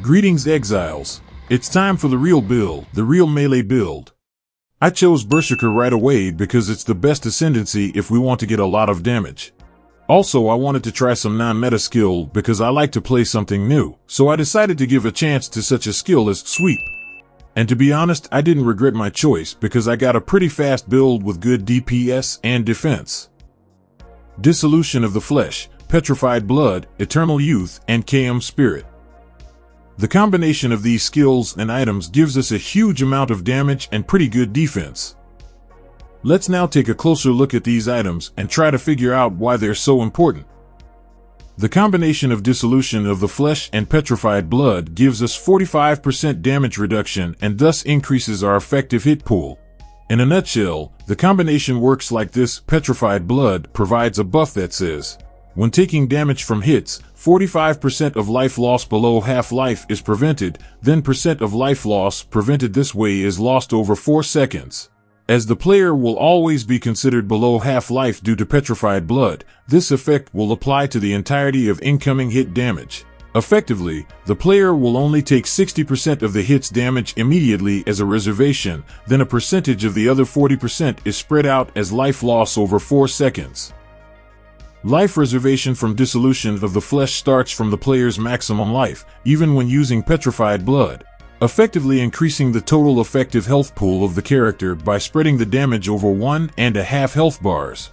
Greetings Exiles. It's time for the real build, the real melee build. I chose Berserker right away because it's the best ascendancy if we want to get a lot of damage. Also, I wanted to try some non-meta skill because I like to play something new, so I decided to give a chance to such a skill as Sweep. And to be honest, I didn't regret my choice because I got a pretty fast build with good DPS and defense. Dissolution of the Flesh, Petrified Blood, Eternal Youth, and KM Spirit. The combination of these skills and items gives us a huge amount of damage and pretty good defense. Let's now take a closer look at these items and try to figure out why they're so important. The combination of Dissolution of the Flesh and Petrified Blood gives us 45% damage reduction and thus increases our effective hit pool. In a nutshell, the combination works like this. Petrified Blood provides a buff that says, when taking damage from hits, 45% of life loss below half-life is prevented, then percent of life loss prevented this way is lost over 4 seconds. As the player will always be considered below half-life due to Petrified Blood, this effect will apply to the entirety of incoming hit damage. Effectively, the player will only take 60% of the hit's damage immediately as a reservation, then a percentage of the other 40% is spread out as life loss over 4 seconds. Life reservation from Dissolution of the Flesh starts from the player's maximum life, even when using Petrified Blood, effectively increasing the total effective health pool of the character by spreading the damage over 1.5 health bars.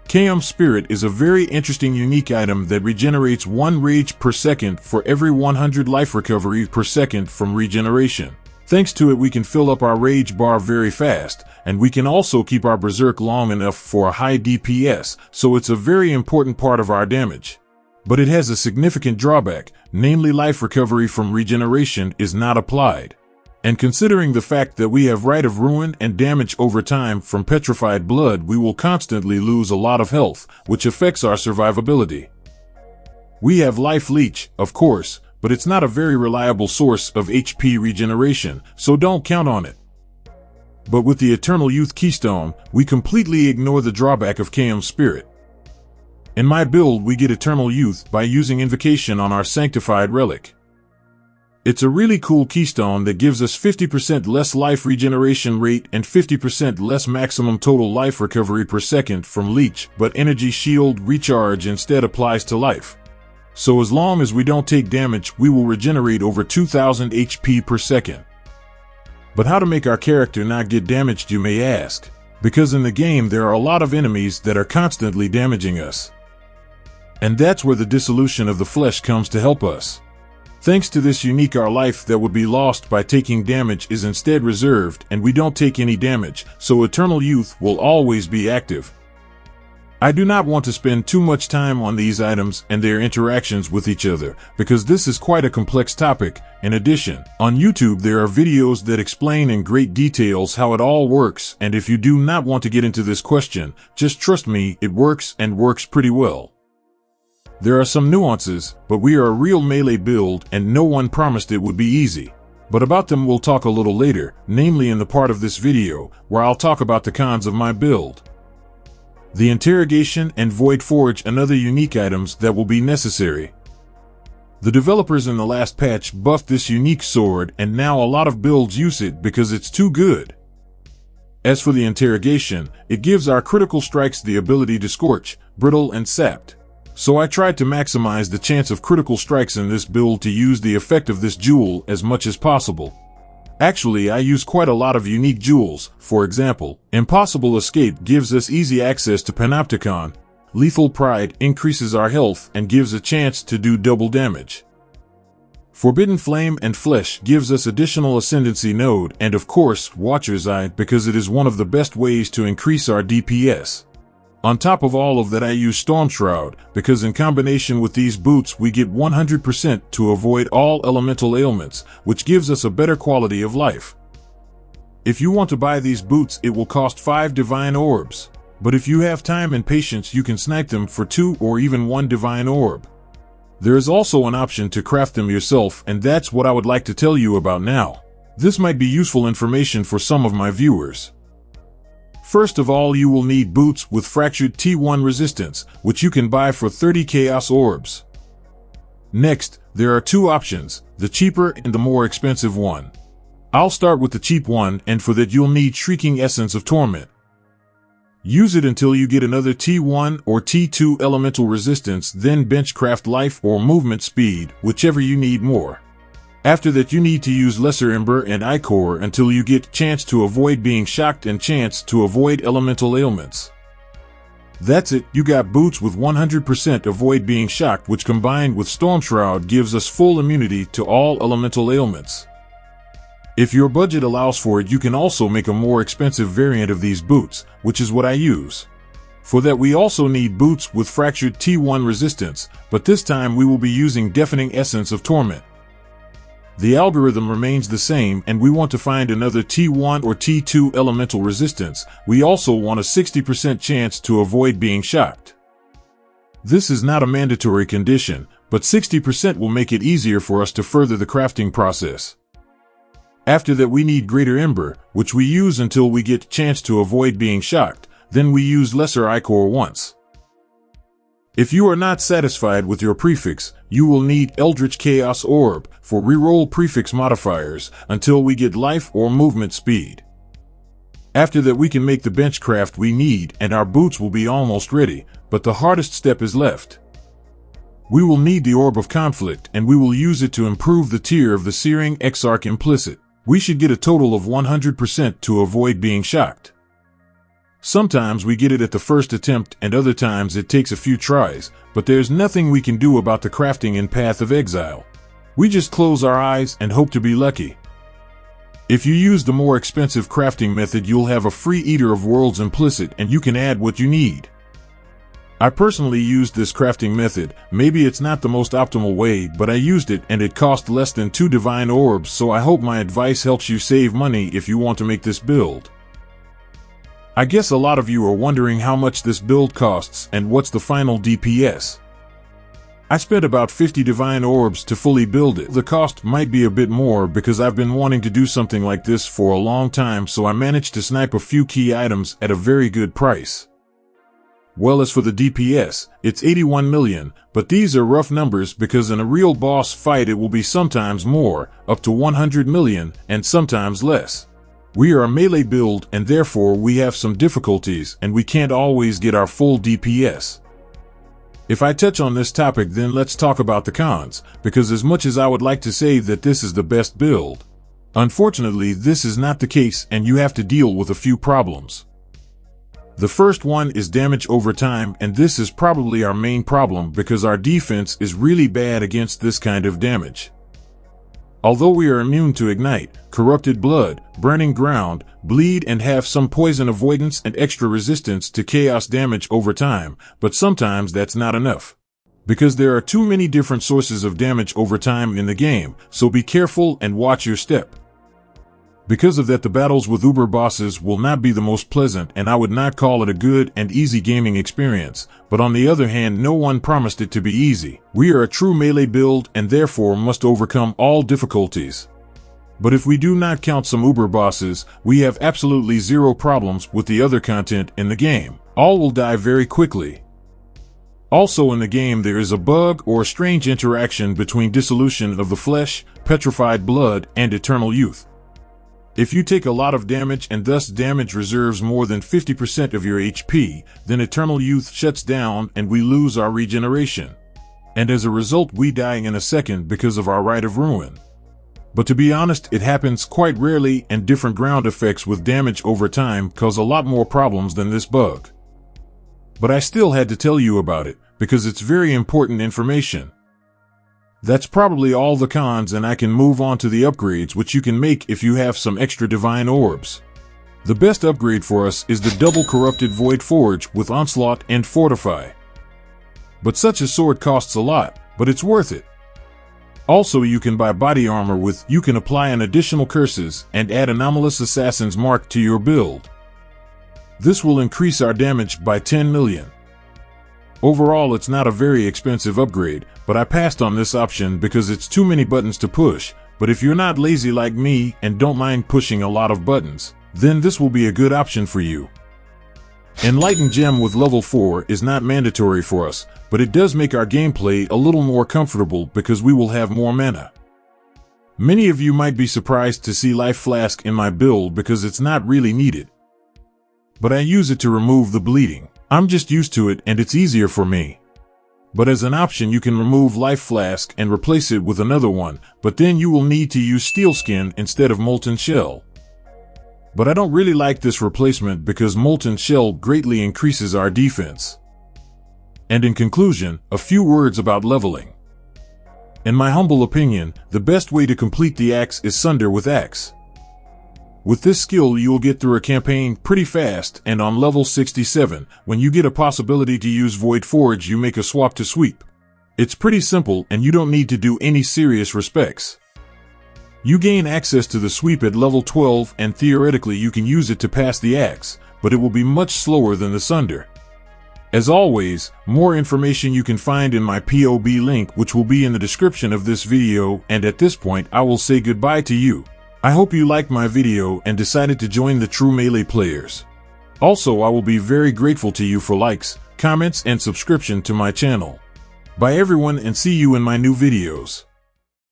KM Spirit is a very interesting unique item that regenerates 1 rage per second for every 100 life recovery per second from regeneration. Thanks to it we can fill up our rage bar very fast, and we can also keep our berserk long enough for a high DPS, so it's a very important part of our damage. But it has a significant drawback, namely life recovery from regeneration is not applied. And considering the fact that we have Rite of Ruin and damage over time from Petrified Blood, we will constantly lose a lot of health, which affects our survivability. We have Life Leech, of course, but it's not a very reliable source of HP regeneration, so don't count on it. But with the Eternal Youth Keystone, we completely ignore the drawback of KM Spirit. In my build, we get Eternal Youth by using Invocation on our Sanctified Relic. It's a really cool keystone that gives us 50% less life regeneration rate and 50% less maximum total life recovery per second from Leech, but Energy Shield Recharge instead applies to life. So as long as we don't take damage, we will regenerate over 2000 HP per second. But how to make our character not get damaged, you may ask? Because in the game there are a lot of enemies that are constantly damaging us. And that's where the Dissolution of the Flesh comes to help us. Thanks to this unique, our life that would be lost by taking damage is instead reserved and we don't take any damage, so Eternal Youth will always be active. I do not want to spend too much time on these items and their interactions with each other, because this is quite a complex topic. In addition, on YouTube there are videos that explain in great details how it all works, and if you do not want to get into this question, just trust me, it works and works pretty well. There are some nuances, but we are a real melee build and no one promised it would be easy. But about them we'll talk a little later, namely in the part of this video where I'll talk about the cons of my build. The Interrogation and Void Forge, another unique items that will be necessary. The developers in the last patch buffed this unique sword and now a lot of builds use it because it's too good. As for the Interrogation, it gives our critical strikes the ability to scorch, brittle and sapped. So I tried to maximize the chance of critical strikes in this build to use the effect of this jewel as much as possible. Actually, I use quite a lot of unique jewels. For example, Impossible Escape gives us easy access to Panopticon. Lethal Pride increases our health and gives a chance to do double damage. Forbidden Flame and Flesh gives us additional Ascendancy node and of course Watcher's Eye because it is one of the best ways to increase our DPS. On top of all of that, I use Storm Shroud because in combination with these boots we get 100% to avoid all elemental ailments, which gives us a better quality of life. If you want to buy these boots, it will cost 5 Divine Orbs. But if you have time and patience, you can snipe them for 2 or even 1 Divine Orb. There is also an option to craft them yourself, and that's what I would like to tell you about now. This might be useful information for some of my viewers. First of all, you will need boots with fractured T1 resistance, which you can buy for 30 Chaos Orbs. Next, There are two options, the cheaper and the more expensive one. I'll start with the cheap one, and for that you'll need Shrieking Essence of Torment. Use it until you get another T1 or T2 elemental resistance, then benchcraft life or movement speed, whichever you need more. After that you need to use Lesser Ember and Ichor until you get chance to avoid being shocked and chance to avoid elemental ailments. That's it, you got boots with 100% avoid being shocked, which combined with Storm Shroud gives us full immunity to all elemental ailments. If your budget allows for it, you can also make a more expensive variant of these boots, which is what I use. For that we also need boots with fractured T1 resistance, but this time we will be using Deafening Essence of Torment. The algorithm remains the same, and we want to find another T1 or T2 elemental resistance. We also want a 60% chance to avoid being shocked. This is not a mandatory condition, but 60% will make it easier for us to further the crafting process. After that we need Greater Ember, which we use until we get chance to avoid being shocked, then we use Lesser Ichor once. If you are not satisfied with your prefix, you will need Eldritch Chaos Orb for reroll prefix modifiers until we get life or movement speed. After that we can make the benchcraft we need and our boots will be almost ready, but the hardest step is left. We will need the Orb of Conflict, and we will use it to improve the tier of the Searing Exarch Implicit. We should get a total of 100% to avoid being shocked. Sometimes we get it at the first attempt and other times it takes a few tries, but there's nothing we can do about the crafting in Path of Exile. We just close our eyes and hope to be lucky. If you use the more expensive crafting method, you'll have a free Eater of Worlds implicit and you can add what you need. I personally used this crafting method. Maybe it's not the most optimal way, but I used it and it cost less than 2 divine orbs, so I hope my advice helps you save money if you want to make this build. I guess a lot of you are wondering how much this build costs and what's the final DPS. I spent about 50 divine orbs to fully build it. The cost might be a bit more because I've been wanting to do something like this for a long time, so I managed to snipe a few key items at a very good price. Well, as for the DPS, it's 81 million, but these are rough numbers because in a real boss fight it will be sometimes more, up to 100 million, and sometimes less. We are a melee build and therefore we have some difficulties and we can't always get our full DPS. If I touch on this topic, then let's talk about the cons, because as much as I would like to say that this is the best build, unfortunately this is not the case and you have to deal with a few problems. The first one is damage over time, and this is probably our main problem because our defense is really bad against this kind of damage. Although we are immune to Ignite, Corrupted Blood, Burning Ground, Bleed, and have some poison avoidance and extra resistance to chaos damage over time, but sometimes that's not enough. Because there are too many different sources of damage over time in the game, so be careful and watch your step. Because of that, the battles with Uber bosses will not be the most pleasant, and I would not call it a good and easy gaming experience, but on the other hand, no one promised it to be easy. We are a true melee build and therefore must overcome all difficulties. But if we do not count some Uber bosses, we have absolutely zero problems with the other content in the game. All will die very quickly. Also in the game there is a bug or a strange interaction between Dissolution of the Flesh, Petrified Blood, and Eternal Youth. If you take a lot of damage and thus damage reserves more than 50% of your HP, then Eternal Youth shuts down and we lose our regeneration. And as a result we die in a second because of our Rite of Ruin. But to be honest, it happens quite rarely, and different ground effects with damage over time cause a lot more problems than this bug. But I still had to tell you about it, because it's very important information. That's probably all the cons, and I can move on to the upgrades which you can make if you have some extra divine orbs. The best upgrade for us is the double corrupted Void Forge with Onslaught and Fortify. But such a sword costs a lot, but it's worth it. Also you can buy body armor with, you can apply an additional curses and add Anomalous Assassin's Mark to your build. This will increase our damage by 10 million. Overall, it's not a very expensive upgrade, but I passed on this option because it's too many buttons to push. But if you're not lazy like me and don't mind pushing a lot of buttons, then this will be a good option for you. Enlightened Gem with level 4 is not mandatory for us, but it does make our gameplay a little more comfortable because we will have more mana. Many of you might be surprised to see Life Flask in my build because it's not really needed. But I use it to remove the bleeding. I'm just used to it and it's easier for me. But as an option you can remove Life Flask and replace it with another one, but then you will need to use Steel Skin instead of Molten Shell. But I don't really like this replacement because Molten Shell greatly increases our defense. And in conclusion, a few words about leveling. In my humble opinion, the best way to complete the axe is Sunder with Axe. With this skill you'll get through a campaign pretty fast, and on level 67, when you get a possibility to use Void Forge you make a swap to sweep. It's pretty simple and you don't need to do any serious respects. You gain access to the sweep at level 12 and theoretically you can use it to pass the axe, but it will be much slower than the Sunder. As always, more information you can find in my PoB link which will be in the description of this video, and at this point I will say goodbye to you. I hope you liked my video and decided to join the true Melee players. Also, I will be very grateful to you for likes, comments, and subscription to my channel. Bye everyone and see you in my new videos.